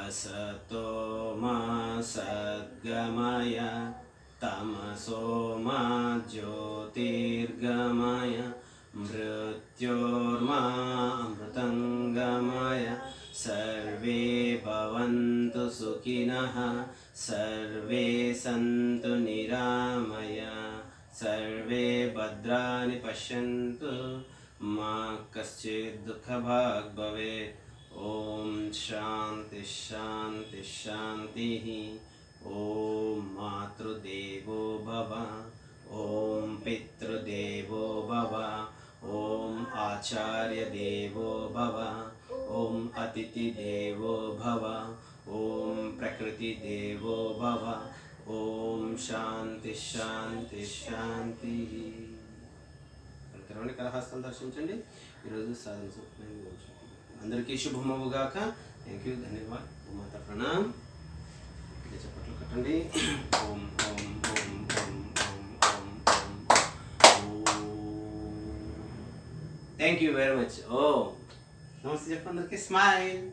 असतो मा सद्गमय तमसो मा ज्योतिर्गमय मृत्योर्मा अमृतङ्गमय सर्वे भवन्तु सुखिनः सर्वे सन्तु निरामय सर्वे भद्राणि पश्यन्तु मा कश्चित् दुःखभाग् भवेत्। ओम शांति शांति शांति। ओम मातृदेवो भव ओम पितृदेवो भव ओम आचार्य देवो भव ओम अतिथि देवो भव ओम प्रकृति देवो भव। ओम शांति शांति शांति। తెరవండి కరహస్తాలు దర్శించండి। ఈరోజు సాధన అందరికీ శుభమవుగాక। Thank you, ధన్యవాద్। మాత ప్రణామ్। చప్పట్లు కట్టండి। ఓం ఓం ఓం ఓం ఓం ఓం ఓం। Thank you very much. ఓ నమస్తే చెప్పండి అందరికీ। స్మైల్।